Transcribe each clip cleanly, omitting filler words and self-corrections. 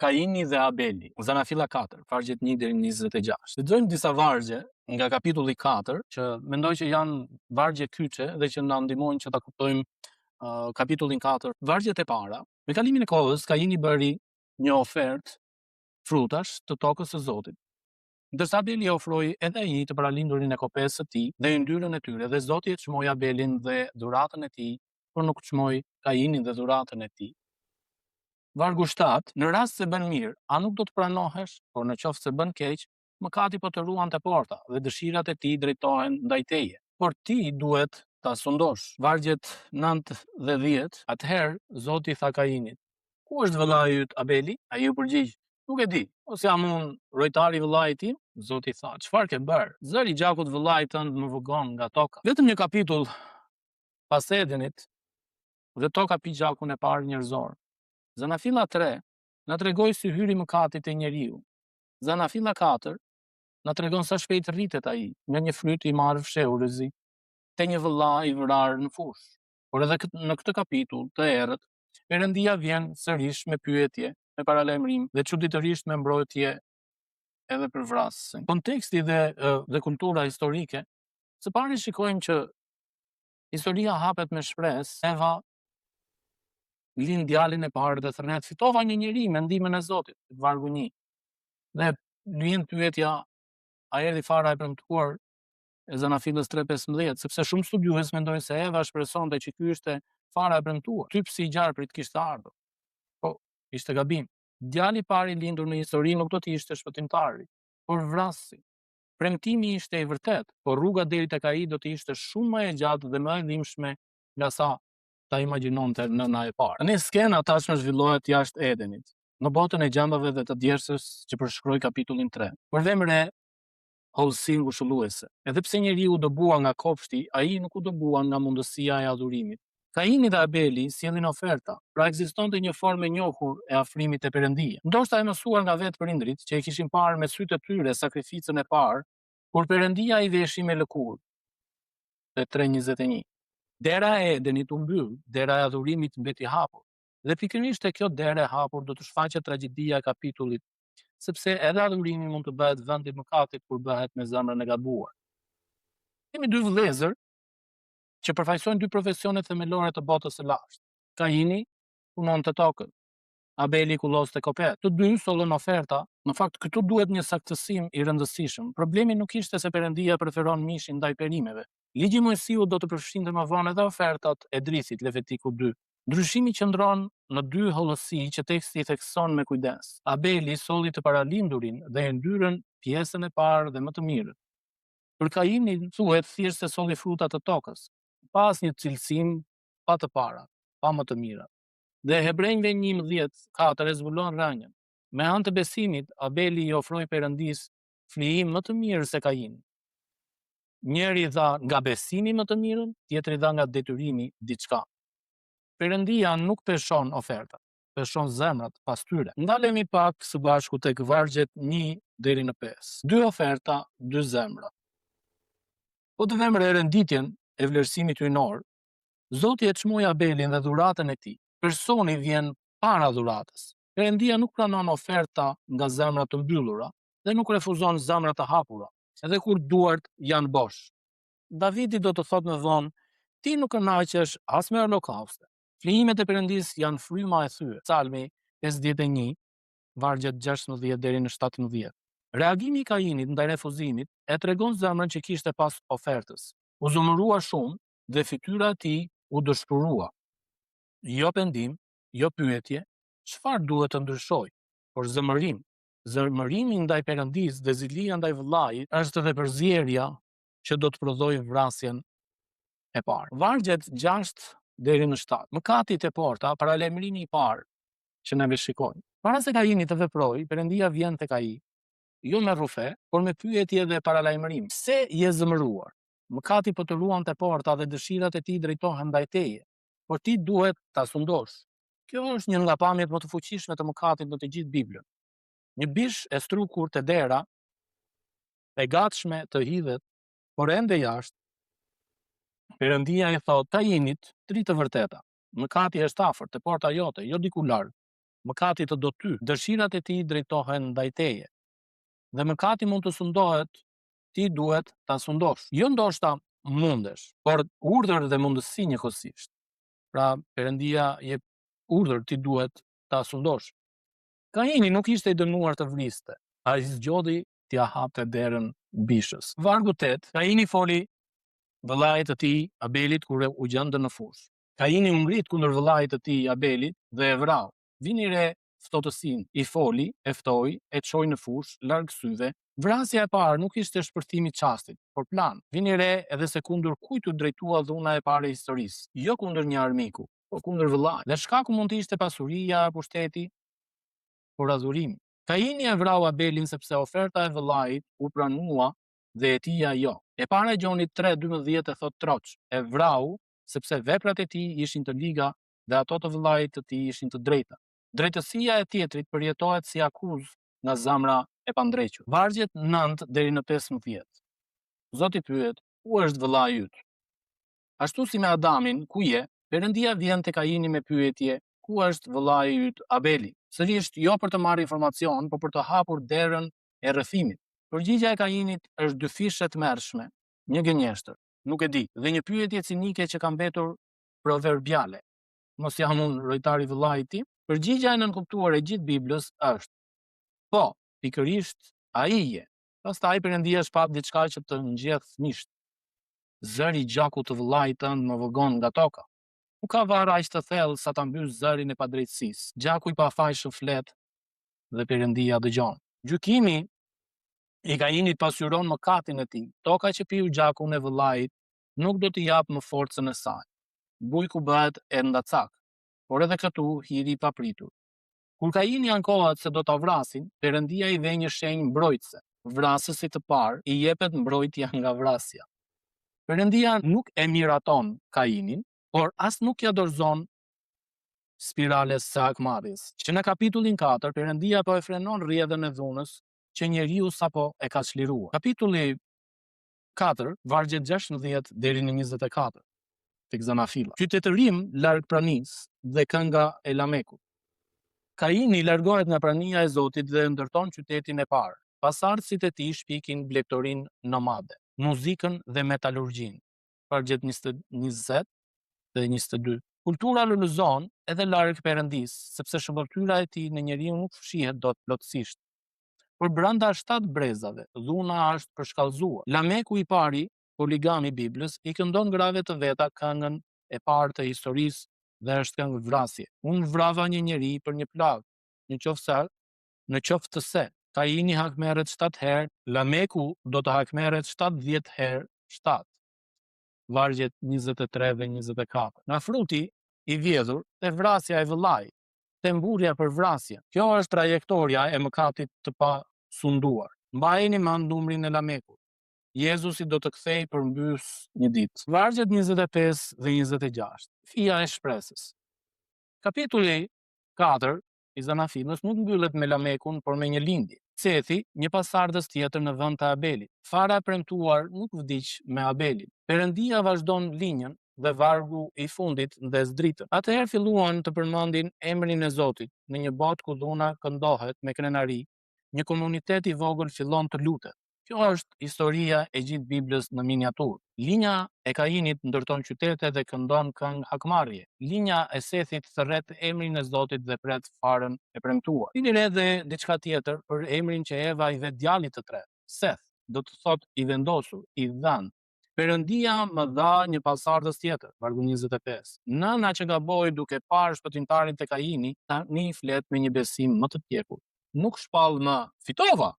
Kaini dhe Abeli, Zanafilla 4, vargjet 1 deri në 26. Lexojmë disa vargje nga kapitulli 4, që mendoj që janë vargje kyçe dhe që na ndihmojnë që ta kuptojmë kapitullin 4. Vargjet e para. Me kalimin e kohës, Kaini bëri një ofertë frutash të tokës së Zotit. Ndërsa Abeli ofroi edhe ai të paralindurin e kopesë së tij dhe yndyrën e tyre, dhe Zoti e çmoi Abelin dhe dhuratën e tij, por nuk çmoi Kainin dhe dhuratën e tij. Vargu 7, në rast se bën mirë, a nuk do të pranohesh, por në qoftë se bën keq, mëkati po të ruan te porta dhe dëshirat e tij drejtohen ndaj teje. Por ti duhet ta sundosh. Vargjet 9 dhe 10, atëherë Zoti tha Kainit: "Ku është vëllai yt Abeli?" Ai u përgjigj: "Nuk e di. Ose jam unë rojtari i vëllait tim?" Zoti tha: "Çfarë ke bërë? Zëri i gjakut vëllait tënd më vëgon nga toka." Vetëm një kapitull pas Edenit dhe toka pi gjakun e parë njerëzor. Zanafilla 3 na tregoi si hyri mëkati te njeriu. Zanafilla 4 na tregon sa shpejt rritet ai nga një fryt i marrë fshehurëzi te një vëlla i vrarë në fushë. Por edhe në këtë kapitull të errët, Perëndia vjen sërish me pyetje, me paralajmërim dhe çuditërisht me mbrojtje edhe për vrasësin. Konteksti dhe kultura historike, së pari shikojmë që historia hapet me shpresë. Eva lind djalin e parë dhe thënë: "Fitova një njeri me ndihmën e Zotit." Vargu 1. Dhe vjen pyetja: a erdhi fara e premtuar e Zanafillës 3:15, sepse shumë studiues mendojnë se Eva shpresonte që ky ishte fara e premtuar. Typsi i gjarprit kishte ardhur. Po, ishte gabim. Djali i parë i lindur në histori nuk do të ishte shpëtimtari, por vrasësi. Premtimi ishte i vërtet, por rruga deri tek ai do të ishte shumë më e gjatë dhe më e dhimbshme nga sa ta imagjinonte nëna e parë. Në skena tashmë zhvillohet jashtë Edenit, në botën e gjambave dhe të djersës që përshkroi kapitullin 3. Për vemre hollësi ngushëlluese. Edhe pse njeriu u dëbua nga kopshti, ai nuk u dëbua nga mundësia e adhurimit. Kaini dhe Abeli sjellin oferta, pra ekzistonte një formë e njohur e afrimit te Perëndia. Ndoshta e mësuar nga vetë prindrit që e kishin parë me sytë e tyre sakrificën e parë, kur Perëndia i veshi me lëkurë. Te 3:21. Dera e Edenit u mbyll, dera e adhurimit mbeti hapur. Dhe pikërisht te kjo derë e hapur do të shfaqet tragjedia e kapitullit, sepse edhe adhurimi mund të bëhet vend i mëkatit kur bëhet me zemrën e gabuar. Kemi dy vëllezër që përfaqësojnë dy profesione themelore të botës së lashtë. Kaini punon të tokën, Abeli kulloste kopet. Të dy sollën oferta. Në fakt, këtu duhet një saktësim i rëndësishëm. Problemi nuk ishte se Perëndia preferon mishin ndaj perimeve. Ligji Mojsiut do të përfshinte më vonë edhe ofertat e drithit, Levitiku 2. Ndryshimi qëndron në dy hollësi që teksti i thekson me kujdes. Abeli solli të paralindurin dhe e ndyrën pjesën e parë dhe më të mirën. Për Kainin thuhet thjesht se solli frutat të tokës, pa asnjë cilësim, pa të parat, pa më të mirat. Dhe Hebrejve 11:4 zbulon rënjën. Me anë të besimit, Abeli i ofroi Perëndisë flijim më të mirë se Kaini. Njëri dha nga besimi më të mirën, tjetri dha nga detyrimi diçka. Perëndia nuk peshon ofertat, peshon zemrat pas tyre. Ndalemi pak së bashku tek vargjet 1 deri në 5. Dy oferta, dy zemra. Po të vëmë re renditjen e vlerësimit hyjnor, Zoti e çmoi Abelin dhe dhuratën e tij. Personi vjen para dhuratës. Perëndia nuk pranon oferta nga zemra të mbyllura dhe nuk refuzon zemra të hapura, edhe kur duart janë bosh. Davidi do të thotë më vonë: "Ti nuk kënaqesh as me holokauste." Flijimet e Perëndisë janë fryma e thyer. Psalmi 51, vargjet 16 deri në 17. Reagimi i Kainit ndaj refuzimit e tregon zemrën që kishte pas ofertës. U zumërua shumë dhe fytyra e tij u dëshpërua. Jo pendim, jo pyetje, çfarë duhet të ndryshoj, por zemërim. Zemërimi ndaj Perëndisë dhe zilia ndaj vëllait është edhe përzierja që do të prodhojë vrasjen e parë. Vargjet 6 deri në 7. Mëkati te porta, paralajmërimi i parë që ne shikojmë. Para se Kaini të veprojë, Perëndia vjen tek ai, jo me rrufe, por me pyetje dhe paralajmërim. Pse je zëmëruar? Mëkati po të ruan te porta dhe dëshirat e tij drejtohen ndaj teje, por ti duhet ta sundosh. Kjo është një nga pamjet më të fuqishme të mëkatit në të gjithë Biblën. Një bish e strukur te dera, e gatshme të hidhet, por ende jashtë. Perëndia i thot Kainit 3 të vërteta: mëkati është afër te porta jote, jo diku larg. mëkati të do ty, dëshirat e tij drejtohen ndaj teje. Dhe mëkati mund të sundohet, ti duhet ta sundosh. Jo ndoshta mundesh, por urdhër dhe mundësi njëkohësisht. Pra Perëndia jep urdhër, ti duhet ta sundosh. Kaini nuk ishte i dënuar të vriste, ai zgjodhi t'ia hapte derën bishës. Vargu 8, Kaini foli vëllait të tij Abelit kur u gjendën në fushë. Kaini u ngrit kundër vëllait të tij Abelit dhe e vrau. Vini re ftotësinë, i foli, e ftoi, e çoi në fushë larg syve. Vrasja e parë nuk ishte shpërtimi i çastit, por plan. Vini re edhe se kundër kujt u drejtua dhuna e parë e historisë, jo kundër një armiku, por kundër vëllait. Dhe shkaku mund të ishte pasuria, pushteti, por adhurimi. Kaini e vrau Abelin sepse oferta e vëllait u pranua dhe e tija jo. E para Gjonit 3:12 e thot troç, e vrau sepse veprat e tij ishin të liga dhe ato të vëllait të tij ishin të drejta. Drejtësia e tjetrit përjetohet si akuzë nga zemra e pandrequr. Vargjet 9 deri në 15. Zoti pyet, ku është vëllai yt? Ashtu si me Adamin, ku je? Perëndia vjen te Kaini me pyetje, ku është vëllai yt Abeli? Sërish jo për të marrë informacion, por për të hapur derën e rrëfimit. Përgjigjja e Kainit është dy fishe të mërshme, një gënjeshtër, nuk e di, dhe një pyetje cinike që ka mbetur proverbiale. Mos jam unë rojtari vëllait tim? Përgjigjja e nënkuptuar e gjithë Biblës është po, pikërisht ai je. Pastaj Perëndia shpat diçka që të ngjeth misht. Zëri i gjakut të vëllait tënd më vëgon nga toka. Nuk ka varr aq të thellë sa ta mbysh zërin e padrejtësisë. Gjaku i pafajshëm flet dhe Perëndia dëgjon. Gjykimi i Kainit pasqyron mëkatin e tij. Toka që piu gjakun e vëllait nuk do t'i jap më forcën e saj. Bujku bëhet endacak, por edhe këtu hiri i papritur. Kur Kaini ankohet se do ta vrasin, Perëndia i dhe një shenjë mbrojtëse. Vrasësit të parë i jepet mbrojtja nga vrasja. Perëndia nuk e miraton Kainin, por as nuk ja dorëzon spirales së hakmarrjes. Që në kapitullin 4, Perëndia po e frenon rrjedhën e dhunës që njeriu sapo e ka çliruar. Kapitulli 4, vargjet 16 deri në 24. Tek Zanafilla. Qytetërim larg pranisë dhe kënga e Lamekut. Kaini largohet nga prania e Zotit dhe ndërton qytetin e parë. Pasardhësit e tij shpikin blegtorin nomade, muzikën dhe metalurgjinë. Vargjet 20 dhe 22. Kultura lulëzon edhe larg Perëndis, sepse shëmbëtyra e tij në njeriu nuk fshihet dot plotësisht. Por brenda 7 brezave, dhuna është përshkallëzuar. Lameku i pari, poligami i Biblës, i këndon grave të veta këngën e parë të historisë dhe është këngë vrasje. Unë vrava një njeri për një plag, në qoftë të se. Kaini hakmerret 7 herë, Lameku do të hakmerret 70 herë 7. Vargjet 23 dhe 24. Nga fruti i vjedhur dhe vrasja e vëllait, dhe mburja për vrasje. Kjo është trajektoria e mëkatit të pasunduar. Mbajeni mend numrin e Lamekut. Jezusi do të kthej përmbys një ditë. Vargjet 25 dhe 26. Fija e shpresës. Kapitulli 4 i Zanafillës nuk mbyllet me Lamekun, por me një lindje. Sethi, një pasardhës tjetër në vend të Abelit. Fara e premtuar nuk vdiq me Abelin. Perëndia vazhdon linjën dhe vargu i fundit ndes dritën. Atëherë filluan të përmendin emrin e Zotit. Në një botë ku dhuna këndohet me krenari, një komunitet i vogël fillon të lutet. Kjo është historia e gjithë Biblës në miniaturë. Linja e Kainit ndërton qytete dhe këndon këngë hakmarrje. Linja e Sethit thërret emrin e Zotit dhe pret farën e premtuar. Vini re dhe diçka tjetër për emrin që Eva i dhe djalit të tretë. Seth, do të thot i vendosur, i dhënë. Perëndia më dha një pasardhës tjetër, vargu 25. Nëna që gaboi duke parë shpëtimtarin te Kaini, tani flet me një besim më të pjekur. Nuk shpall më fitova,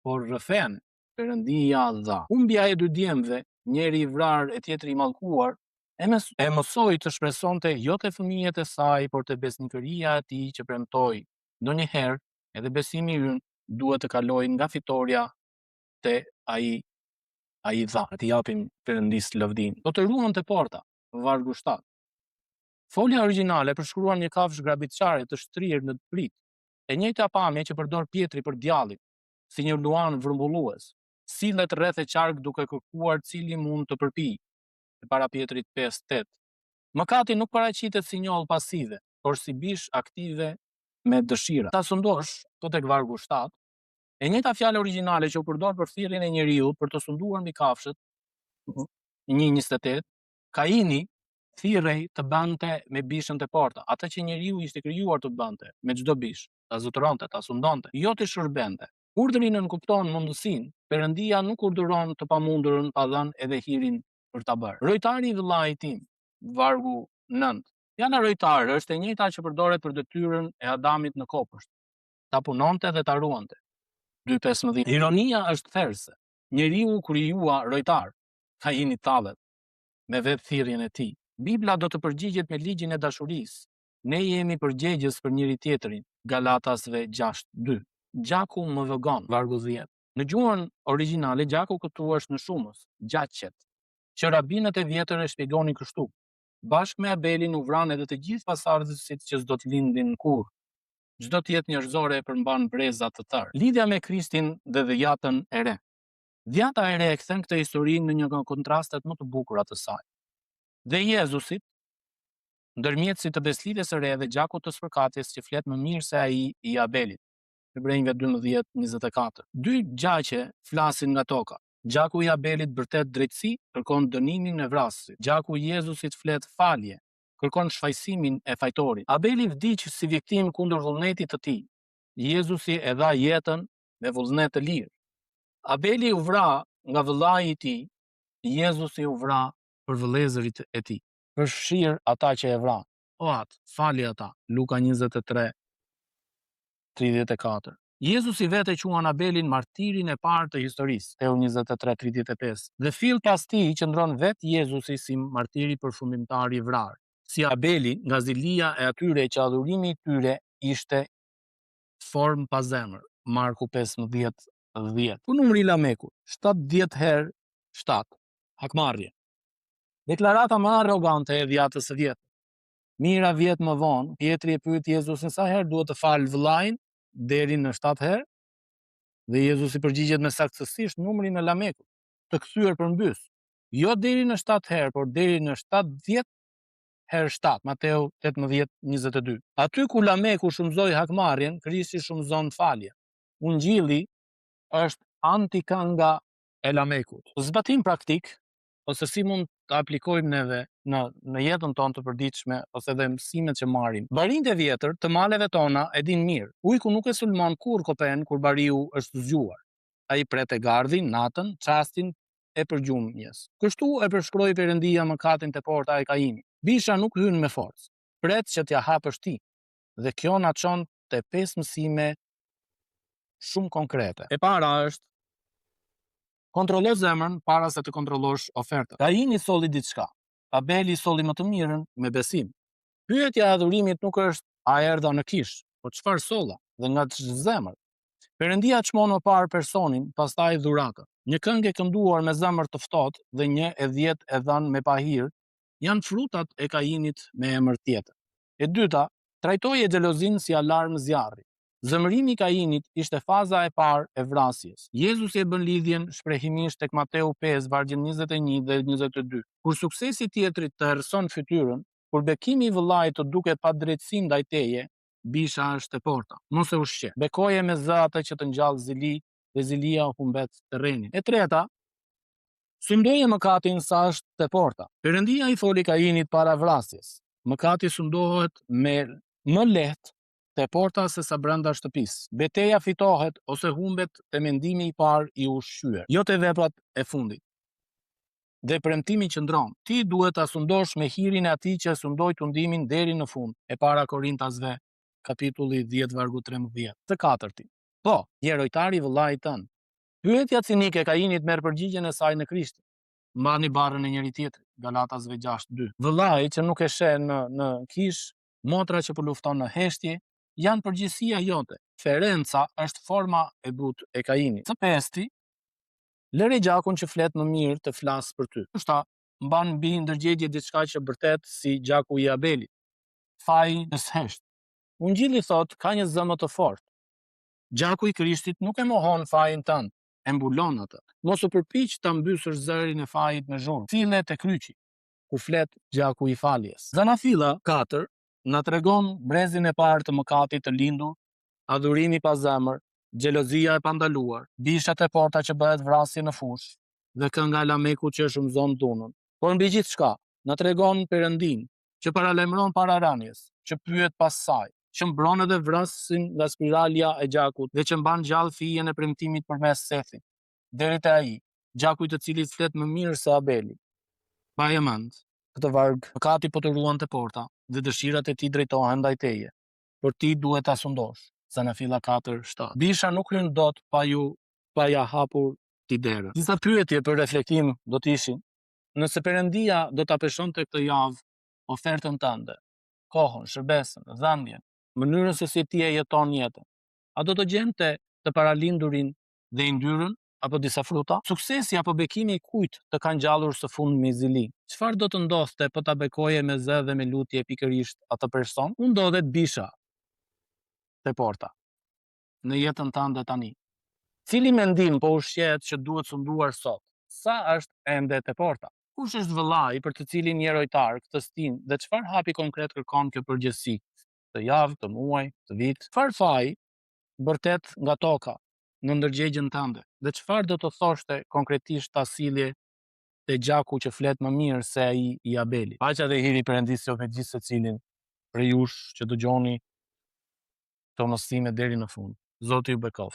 por rrëfen. Perëndia dha. Humbja e dy djemve, njeri i vrarë e tjetri i mallkuar, e mësoi të shpresonte jo te fëmijët e saj, por te besnikëria e tij që premtoi. Ndonjëherë, edhe besimi ynë duhet të kalojë nga fitoria te ai dha, të japim Perëndis lavdinë. Do të ruan te porta, vargu 7. Folja origjinale përshkruan një kafshë grabitçare të shtrirë në prit, e njëjta pamje që përdor Pietri për djallin, si një luan vrumbullues. Sillet rreth e qark duke kërkuar cili mund të përpijë. E para Pietrit 5:8. Mëkati nuk paraqitet si njollë pasive, por si bish aktive me dëshira. Ta sundosh, to tek vargu 7, e njëjta fjalë origjinale që u përdor për thirrjen e njeriu për të sunduar mbi kafshët, 1:28, Kaini thirrej të bante me bishën të porta, atë që njeriu ishte krijuar të bante, me çdo bish, ta zotëronte, ta sundonte, jo të shërbente. Urdhri nënkupton mundësinë, Perëndia nuk urdhëron të pamundurën pa dhënë edhe hirin për ta bërë. Rojtari i vëllait tim, vargu 9. Fjala rojtar është e njëjta që përdoret për detyrën e Adamit në kopësht, ta punonte dhe ta ruante. 2:15. Ironia është therse. Njeriu krijua rojtar, Kaini thallet me vetë thirrjen e tij. Bibla do të përgjigjet me ligjin e dashurisë. Ne jemi përgjegjës për njëri tjetrin, Galatasve 6:2. Gjaku më vëgon, vargu 10. Në gjuhën origjinale gjaku këtu është në shumës, gjaqet, që rabinët e vjetër e shpjegonin kështu. Bashkë me Abelin u vran edhe të gjithë pasardhësit që s'do të lindin kurrë. Çdo të jetë njerëzore e përmban breza të tërë. Lidhja me Krishtin dhe dhjatën e re. Dhjata e re e kthen këtë histori në një nga kontrastet më të bukura të saj. Dhe Jezusit, ndërmjetësi të beslidhjes së re dhe gjakut të spërkatjes që flet më mirë se ai i Abelit. Hebrejve 12:24. Dy gjaqe flasin nga toka. Gjaku i Abelit bërtet drejtësi, kërkon dënimin e vrasësit. Gjaku i Jezusit flet falje, kërkon shfaqësimin e fajtorit. Abeli vdiq si viktim kundër vullnetit të tij. Jezusi e dha jetën me vullnet të lirë. Abeli u vra nga vëllai i tij, Jezusi u vra për vëllezërit e tij. Përfshir ata që e vran. O atë, fali ata. Luka 23:34. Jezusi vetë quan Abelin martirin e parë të historisë, Teu 23:35. Dhe fill pas tij qëndron vetë Jezusi si martiri përfundimtar i vrarë. Si Abeli, nga zilia e atyre që adhurimi i tyre ishte formë pa zemër. Marku 15:10. Ku numri i Lamekut? 70 herë 7. Hakmarrje. Deklarata më arrogante e dhjatës së vjetër. Mira vjet më vonë, Pietri e pyet Jezusin sa herë duhet të falë vëllain, deri në 7 herë. Dhe Jezusi përgjigjet me saktësisht numrin e Lamekut, të kthyer përmbys. Jo deri në 7 herë, por deri në 70 herë 7, Mateu 18:22. Aty ku Lameku shumëzoi hakmarrjen, Krishti shumëzon faljen. Ungjilli është antikanga e Lamekut. Zbatim praktik, ose si mund të aplikojmë neve në jetën tonë të përditshme, ose dhe mësimet që marrim. Barinjtë e vjetër të maleve tona e din mirë. Ujku nuk e sulmon kurrë kopen kur bariu është zgjuar. Ai pret e gardhin, natën, çastin e përgjumjes. Kështu e përshkroi Perëndia mëkatin te porta e Kainit. Bisha nuk hyn me forcë, pret që t'ja hapësh ti. Dhe kjo na çon te 5 mësime shumë konkrete. E para është kontrollo zemrën para se të kontrollosh ofertën. Kaini solli diçka, Abeli solli më të mirën me besim. Pyetja e adhurimit nuk është a erdha në kish, por çfarë solla dhe nga ç'është zemër. Perëndia çmon më parë personin, pastaj dhuratën. Një këngë e kënduar me zemër të ftohtë dhe një e 10 e dhënë me pahir janë frutat e Kainit me emër tjetër. E dyta, trajtoje xhelozin si alarm zjarri. Zemërimi i Kainit ishte faza e parë e vrasjes. Jezusi e bën lidhjen shprehimisht tek Mateu 5, vargjet 21 dhe 22. Kur suksesi tjetrit të errëson fytyrën, kur bekimi i vëllait të duket pa drejtësi ndaj teje, bisha është e porta. Mos e ushqe. Bekoje me zë atë që të ngjall zili dhe zilia humbet terrenin. E treta, sundoje mëkatin sa është te porta. Perëndia i foli Kainit para vrasjes. Mëkati sundohet më lehtë te porta se sa brenda shtëpisë. Betejë fitohet ose humbet te mendimi i parë i ushqyer, jo te veprat e fundit. Dhe premtimi qëndron. Ti duhet ta sundosh me hirin e atij që sundoi tundimin deri në fund. E para Korintasve, kapitulli 10, vargu 13. Të katërti. Po, je rojtari vëllait tënd. Pyetja cinike e Kainit merr përgjigjen e saj në Krisht. Mbani barrën e njëri tjetrit, Galatasve 6:2. Vëllai që nuk e sheh në kish, motra që po lufton në heshtje, janë përgjegjësia jote. Ferenca është forma e butë e Kainit. Së pesti, lëre gjakun që flet më mirë të flas për ty. Kushta mban mbi ndërgjegje diçka që bërtet si gjaku i Abelit. Faji në hesht. Ungjilli thot ka një zë më të fortë. Gjaku i Krishtit nuk e mohon fajin tënd, e mbulon atë. Mos u përpiq ta mbysësh zërin e fajit me zhurmë. Fille te kryqi, ku flet gjaku i faljes. Zanafilla 4 na tregon brezin e parë të mëkatit të lindur, adhurimi pa zemër, xhelozia e pandaluar, bishat e porta që bëhet vrasje në fush, dhe kënga e Lamekut që shumëzon dunën. Por mbi gjithçka, na tregon Perëndin që paralajmëron para rënies, që pyet pas saj, që mbron edhe vrasin nga spiralja e gjakut dhe që mban gjallë fijen e premtimit përmes Sethit, deri te ai, gjaku i të cilit flet më mirë se Abeli. Pa e mend, këtë varg, mëkati po të ruan të porta dhe dëshirat e tij drejtohen ndaj teje. Por ti duhet ta sundosh. Zanafilla 4:7. Bisha nuk hyn dot pa ja hapur ti derën. Disa pyetje për reflektim do të ishin: nëse Perëndia do ta peshonte këtë javë ofertën tënde, kohën, shërbesën, dhënien, mënyrën se si ti e jeton jetën, a do të gjente të paralindurin dhe yndyrën apo disa fruta? Suksesi apo bekimi i kujt të kanë gjallur së fund me zili? Çfarë do të ndodhte po ta bekoje me zë dhe me lutje pikërisht atë person? Ku ndodhet bisha te porta në jetën tënde tani? Cili mendim po ushqehet që duhet sunduar sot? Sa është ende te porta? Kush është vëllai për të cilin je rojtar këtë stin dhe çfarë hapi konkret kërkon kjo përgjithësi? Të javë, të muaj, të vit? Çfarë faji bërtet nga toka në ndërgjegjen tënde? Dhe çfarë do të thoshte konkretisht ta silje te gjaku që flet më mirë se ai i Abelit? Paqja dhe hiri i Perëndisë me gjithë secilin prej jush që dëgjoni këto mësime deri në fund. Zoti ju bekoft.